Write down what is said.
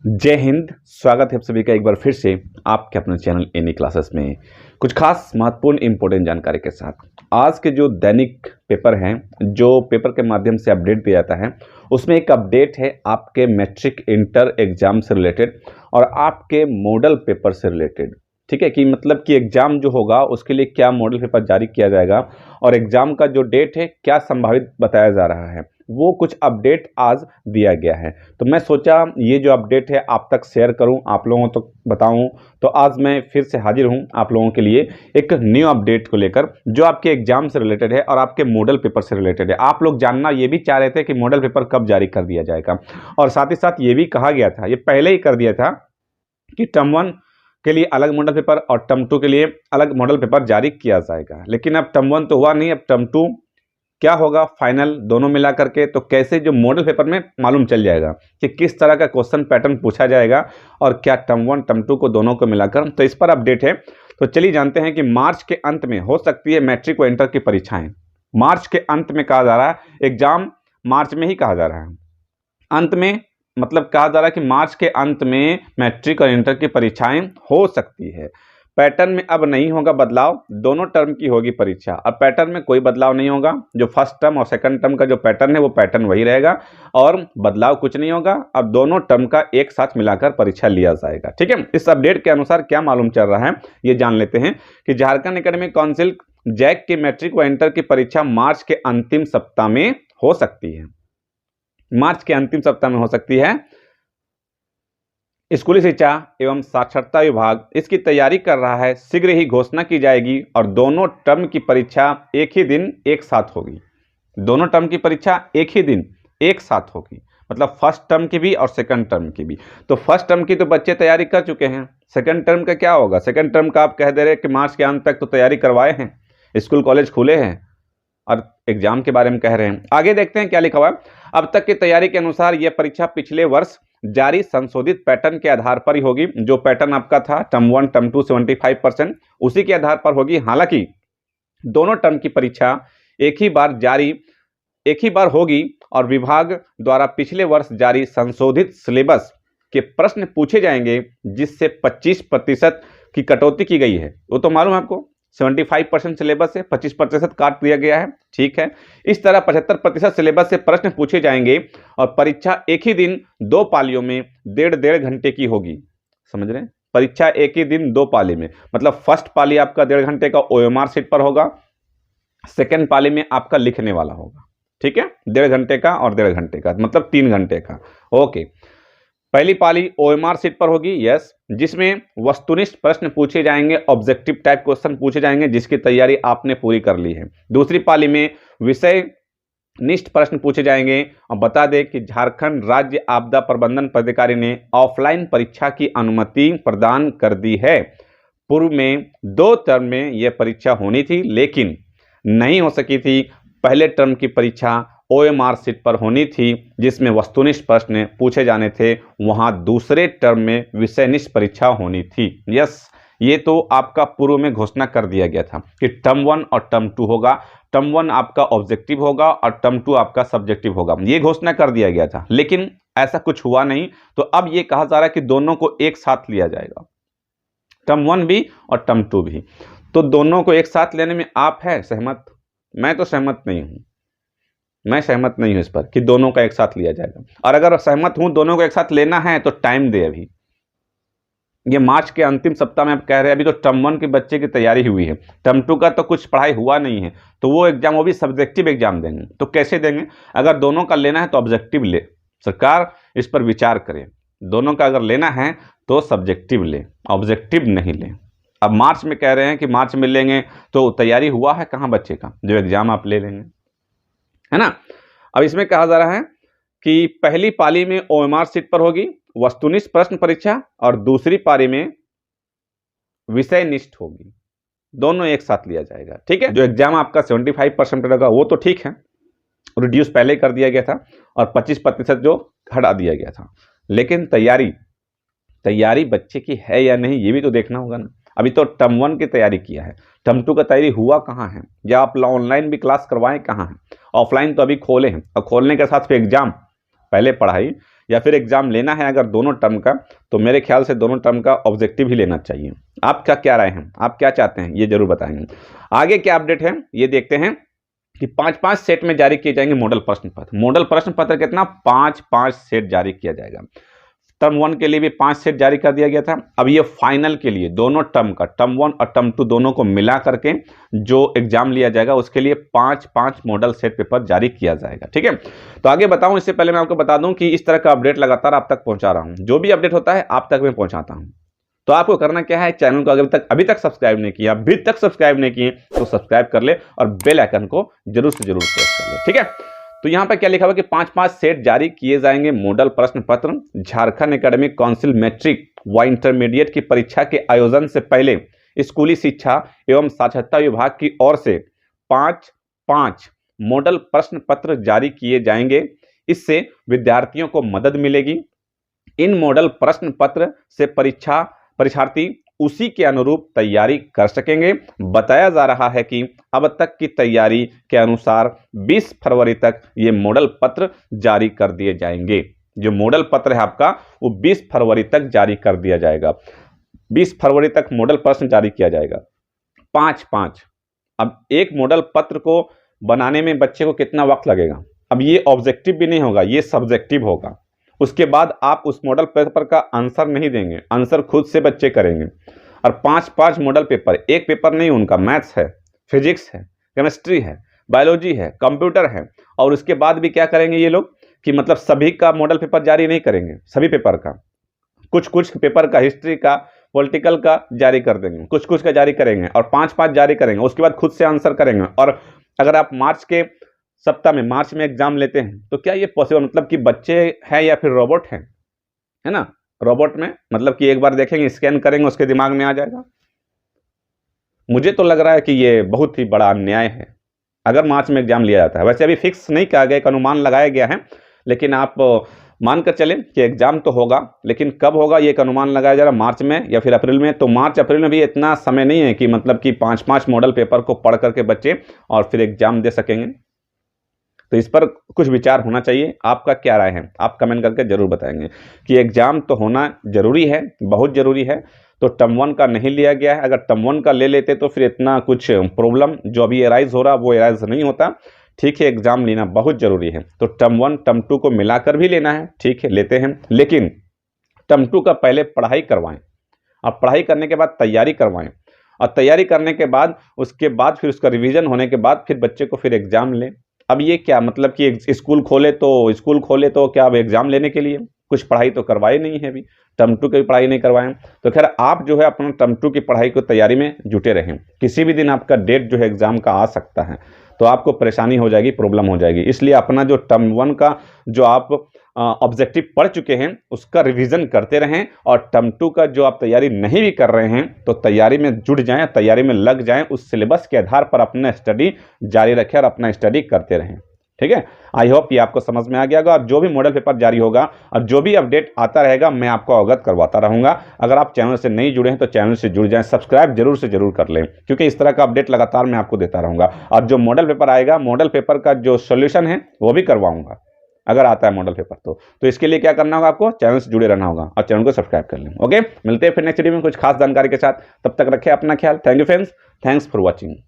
जय हिंद। स्वागत है आप सभी का एक बार फिर से आपके अपने चैनल एनी क्लासेस में कुछ खास महत्वपूर्ण इंपॉर्टेंट जानकारी के साथ। आज के जो दैनिक पेपर हैं, जो पेपर के माध्यम से अपडेट दिया जाता है, उसमें एक अपडेट है आपके मैट्रिक इंटर एग्जाम से रिलेटेड और आपके मॉडल पेपर से रिलेटेड। ठीक है कि मतलब कि एग्जाम जो होगा उसके लिए क्या मॉडल पेपर जारी किया जाएगा और एग्जाम का जो डेट है क्या संभावित बताया जा रहा है, वो कुछ अपडेट आज दिया गया है। तो मैं सोचा ये जो अपडेट है आप तक शेयर करूं, आप लोगों तक बताऊं। तो आज मैं फिर से हाजिर हूं आप लोगों के लिए एक न्यू अपडेट को लेकर जो आपके एग्जाम से रिलेटेड है और आपके मॉडल पेपर से रिलेटेड है। आप लोग जानना ये भी चाह रहे थे कि मॉडल पेपर कब जारी कर दिया जाएगा, और साथ ही साथ ये भी कहा गया था, ये पहले ही कर दिया था कि टर्म 1 के लिए अलग मॉडल पेपर और टर्म 2 के लिए अलग मॉडल पेपर जारी किया जाएगा। लेकिन अब टर्म 1 तो हुआ नहीं, अब टर्म 2 क्या होगा फाइनल दोनों मिला करके, तो कैसे जो मॉडल पेपर में मालूम चल जाएगा कि किस तरह का क्वेश्चन पैटर्न पूछा जाएगा और क्या टर्म 1 टर्म 2 को दोनों को मिलाकर, तो इस पर अपडेट है। तो चलिए जानते हैं कि मार्च के अंत में हो सकती है मैट्रिक व इंटर की परीक्षाएं। मार्च के अंत में कहा जा रहा है, एग्जाम मार्च में ही कहा जा रहा है, अंत में मतलब कहा जा रहा है कि मार्च के अंत में मैट्रिक और इंटर की परीक्षाएं हो सकती है। पैटर्न में अब नहीं होगा बदलाव, दोनों टर्म की होगी परीक्षा। अब पैटर्न में कोई बदलाव नहीं होगा, जो फर्स्ट टर्म और सेकंड टर्म का जो पैटर्न है वो पैटर्न वही रहेगा और बदलाव कुछ नहीं होगा। अब दोनों टर्म का एक साथ मिलाकर परीक्षा लिया जाएगा। ठीक है, इस अपडेट के अनुसार क्या मालूम चल रहा है ये जान लेते हैं कि झारखंड एकेडमिक काउंसिल जैक की मैट्रिक व इंटर की परीक्षा मार्च के अंतिम सप्ताह में हो सकती है। मार्च के अंतिम सप्ताह में हो सकती है। स्कूली शिक्षा एवं साक्षरता विभाग इसकी तैयारी कर रहा है, शीघ्र ही घोषणा की जाएगी और दोनों टर्म की परीक्षा एक ही दिन एक साथ होगी। दोनों टर्म की परीक्षा एक ही दिन एक साथ होगी, मतलब फर्स्ट टर्म की भी और सेकंड टर्म की भी। तो फर्स्ट टर्म की तो बच्चे तैयारी कर चुके हैं, सेकंड टर्म का क्या होगा? सेकंड टर्म का आप कह दे रहे कि मार्च के अंत तक तो तैयारी करवाए हैं, स्कूल कॉलेज खुले हैं और एग्जाम के बारे में कह रहे हैं। आगे देखते हैं क्या लिखा हुआ है। अब तक की तैयारी के अनुसार यह परीक्षा पिछले वर्ष जारी संशोधित पैटर्न के आधार पर ही होगी। जो पैटर्न आपका था टर्म 1 टर्म 2 75%, उसी के आधार पर होगी। हालांकि दोनों टर्म की परीक्षा एक ही बार होगी और विभाग द्वारा पिछले वर्ष जारी संशोधित सिलेबस के प्रश्न पूछे जाएंगे, जिससे 25% की कटौती की गई है। वो तो मालूम है आपको, 75% सिलेबस से 25% काट दिया गया है। ठीक है, इस तरह 75% सिलेबस से प्रश्न पूछे जाएंगे और परीक्षा एक ही दिन दो पालियों में डेढ़ घंटे की होगी। समझ रहे हैं, परीक्षा एक ही दिन दो पाली में, मतलब फर्स्ट पाली आपका 1.5 घंटे का ओएमआर शीट पर होगा, सेकेंड पाली में आपका लिखने वाला होगा। ठीक है, 1.5 घंटे का और 1.5 घंटे का, मतलब 3 घंटे का। ओके, पहली पाली ओएमआर शीट पर होगी, यस, जिसमें वस्तुनिष्ठ प्रश्न पूछे जाएंगे, ऑब्जेक्टिव टाइप क्वेश्चन पूछे जाएंगे, जिसकी तैयारी आपने पूरी कर ली है। दूसरी पाली में विषय निष्ठ प्रश्न पूछे जाएंगे। और बता दें कि झारखंड राज्य आपदा प्रबंधन प्राधिकारी ने ऑफलाइन परीक्षा की अनुमति प्रदान कर दी है। पूर्व में 2 टर्म में यह परीक्षा होनी थी लेकिन नहीं हो सकी थी। पहले टर्म की परीक्षा ओएमआर शीट पर होनी थी, जिसमें वस्तुनिष्ठ प्रश्न पूछे जाने थे, वहां दूसरे टर्म में विषयनिष्ठ परीक्षा होनी थी। यस, ये तो आपका पूर्व में घोषणा कर दिया गया था कि टर्म 1 और टर्म 2 होगा। टर्म 1 आपका ऑब्जेक्टिव होगा और टर्म 2 आपका सब्जेक्टिव होगा, ये घोषणा कर दिया गया था, लेकिन ऐसा कुछ हुआ नहीं। तो अब ये कहा जा रहा है कि दोनों को एक साथ लिया जाएगा, टर्म 1 भी और टर्म 2 भी। तो दोनों को एक साथ लेने में आप है सहमत? मैं तो सहमत नहीं हूं, मैं सहमत नहीं हूं इस पर कि दोनों का एक साथ लिया जाएगा। और अगर सहमत हूं दोनों को एक साथ लेना है तो टाइम दे। अभी ये मार्च के अंतिम सप्ताह में आप कह रहे हैं, अभी तो टर्म 1 के बच्चे की तैयारी हुई है, टर्म 2 का तो कुछ पढ़ाई हुआ नहीं है, तो वो एग्जाम, वो भी सब्जेक्टिव एग्जाम देंगे। तो कैसे देंगे? अगर दोनों का लेना है तो ऑब्जेक्टिव ले, सरकार इस पर विचार करे। दोनों का अगर लेना है तो सब्जेक्टिव ले, ऑब्जेक्टिव नहीं ले। अब मार्च में कह रहे हैं कि मार्च में लेंगे, तो तैयारी हुआ है कहाँ बच्चे का जो एग्जाम आप ले लेंगे, है ना। अब इसमें कहा जा रहा है कि पहली पाली में ओएमआर शीट पर होगी वस्तुनिष्ठ प्रश्न परीक्षा और दूसरी पाली में विषय निष्ठ होगी, दोनों एक साथ लिया जाएगा। ठीक है, जो एग्जाम आपका 75% रहेगा वो तो ठीक है, रिड्यूस पहले कर दिया गया था और 25% जो हटा दिया गया था, लेकिन तैयारी बच्चे की है या नहीं ये भी तो देखना होगा ना। अभी तो टर्म 1 की तैयारी किया है, टर्म 2 का तैयारी हुआ कहाँ है, या आप ऑनलाइन भी क्लास करवाएं कहाँ है? ऑफलाइन तो अभी खोले हैं और खोलने के साथ फिर एग्जाम, पहले पढ़ाई या फिर एग्जाम लेना है अगर दोनों टर्म का, तो मेरे ख्याल से दोनों टर्म का ऑब्जेक्टिव ही लेना चाहिए। आपका क्या राय है, आप क्या चाहते हैं, ये जरूर बताएंगे। आगे क्या अपडेट है ये देखते हैं कि 5-5 सेट में जारी किए जाएंगे मॉडल प्रश्न पत्र। मॉडल प्रश्न पत्र कितना, 5-5 सेट जारी किया जाएगा। टर्म 1 के लिए भी 5 सेट जारी कर दिया गया था। अब ये फाइनल के लिए दोनों टर्म का, टर्म 1 और टर्म 2 दोनों को मिला करके जो एग्जाम लिया जाएगा उसके लिए 5-5 मॉडल सेट पेपर जारी किया जाएगा। ठीक है, तो आगे बताऊं इससे पहले मैं आपको बता दूं कि इस तरह का अपडेट लगातार आप तक पहुंचा रहा हूं। जो भी अपडेट होता है आप तक मैं पहुंचाता हूं। तो आपको करना क्या है, चैनल को अभी तक सब्सक्राइब नहीं किया, तो सब्सक्राइब कर ले और बेल आइकन को जरूर से जरूर प्रेस कर ले। ठीक है, तो यहां पर क्या लिखा हुआ कि 5-5 सेट जारी किए जाएंगे मॉडल प्रश्न पत्र। झारखंड एकेडमिक काउंसिल मैट्रिक व इंटरमीडिएट की परीक्षा के आयोजन से पहले स्कूली शिक्षा एवं साक्षरता विभाग की ओर से 5-5 मॉडल प्रश्न पत्र जारी किए जाएंगे। इससे विद्यार्थियों को मदद मिलेगी। इन मॉडल प्रश्न पत्र से परीक्षार्थी उसी के अनुरूप तैयारी कर सकेंगे। बताया जा रहा है कि अब तक की तैयारी के अनुसार 20 फरवरी तक ये मॉडल पत्र जारी कर दिए जाएंगे। जो मॉडल पत्र है आपका वो 20 फरवरी तक जारी कर दिया जाएगा। 20 फरवरी तक मॉडल प्रश्न जारी किया जाएगा। 5-5। अब एक मॉडल पत्र को बनाने में बच्चे को कितना वक्त लगेगा? अब ये ऑब्जेक्टिव भी नहीं होगा, ये सब्जेक्टिव होगा। उसके बाद आप उस मॉडल पेपर का आंसर नहीं देंगे, आंसर खुद से बच्चे करेंगे। और 5-5 मॉडल पेपर, एक पेपर नहीं, उनका मैथ्स है, फिजिक्स है, केमिस्ट्री है, बायोलॉजी है, कंप्यूटर है। और उसके बाद भी क्या करेंगे ये लोग कि मतलब सभी का मॉडल पेपर जारी नहीं करेंगे, सभी पेपर का, कुछ पेपर का, हिस्ट्री का, पॉलिटिकल का जारी कर देंगे, कुछ का जारी करेंगे और 5-5 जारी करेंगे। उसके बाद खुद से आंसर करेंगे। और अगर आप मार्च के सप्ताह में, मार्च में एग्जाम लेते हैं तो क्या ये पॉसिबल, मतलब कि बच्चे हैं या फिर रोबोट हैं, है ना? रोबोट में मतलब कि एक बार देखेंगे, स्कैन करेंगे, उसके दिमाग में आ जाएगा। मुझे तो लग रहा है कि ये बहुत ही बड़ा अन्याय है अगर मार्च में एग्जाम लिया जाता है। वैसे अभी फिक्स नहीं कहा गया, एक अनुमान लगाया गया है, लेकिन आप मानकर चलें कि एग्जाम तो होगा, लेकिन कब होगा ये एक अनुमान लगाया जा रहा है, मार्च में या फिर अप्रैल में। तो मार्च अप्रैल में भी इतना समय नहीं है कि मतलब कि 5-5 मॉडल पेपर को पढ़ करके बच्चे और फिर एग्जाम दे सकेंगे। तो इस पर कुछ विचार होना चाहिए। आपका क्या राय है, आप कमेंट करके जरूर बताएंगे कि एग्जाम तो होना जरूरी है, बहुत जरूरी है। तो टर्म 1 का नहीं लिया गया है। अगर टर्म 1 का ले लेते तो फिर इतना कुछ प्रॉब्लम जो अभी एराइज हो रहा वो एराइज नहीं होता। ठीक है, एग्जाम लेना बहुत जरूरी है, तो टर्म 1 टर्म 2 को मिलाकर भी लेना है, ठीक है, लेते हैं। लेकिन टर्म 2 का पहले पढ़ाई करवाएं और पढ़ाई करने के बाद तैयारी करवाएं और तैयारी करने के बाद उसके बाद फिर उसका रिवीजन होने के बाद फिर बच्चे को फिर एग्जाम लें। अब ये क्या मतलब कि स्कूल खोले तो क्या अब एग्जाम लेने के लिए कुछ पढ़ाई तो करवाई नहीं है, अभी टर्म 2 की भी पढ़ाई नहीं करवाएं। तो खैर आप जो है अपना टर्म 2 की पढ़ाई को तैयारी में जुटे रहें। किसी भी दिन आपका डेट जो है एग्जाम का आ सकता है, तो आपको परेशानी हो जाएगी, प्रॉब्लम हो जाएगी। इसलिए अपना जो टर्म 1 का जो आप ऑब्जेक्टिव पढ़ चुके हैं उसका रिवीजन करते रहें और टर्म 2 का जो आप तैयारी नहीं भी कर रहे हैं तो तैयारी में जुट जाएं, तैयारी में लग जाएं। उस सिलेबस के आधार पर अपना स्टडी जारी रखें और अपना स्टडी करते रहें। ठीक है, आई होप ये आपको समझ में आ गया होगा। और जो भी मॉडल पेपर जारी होगा और जो भी अपडेट आता रहेगा मैं आपको अवगत करवाता रहूंगा। अगर आप चैनल से नहीं जुड़े हैं तो चैनल से जुड़ जाएं, सब्सक्राइब जरूर से जरूर कर लें, क्योंकि इस तरह का अपडेट लगातार मैं आपको देता रहूंगा। और जो मॉडल पेपर आएगा, मॉडल पेपर का जो सोल्यूशन है वो भी करवाऊंगा अगर आता है मॉडल पेपर। तो इसके लिए क्या करना होगा, आपको चैनल से जुड़े रहना होगा और चैनल को सब्सक्राइब कर लें। ओके, मिलते हैं फिर नेक्स्ट वीडियो में कुछ खास जानकारी के साथ। तब तक रखें अपना ख्याल। Thank you friends, thanks for watching.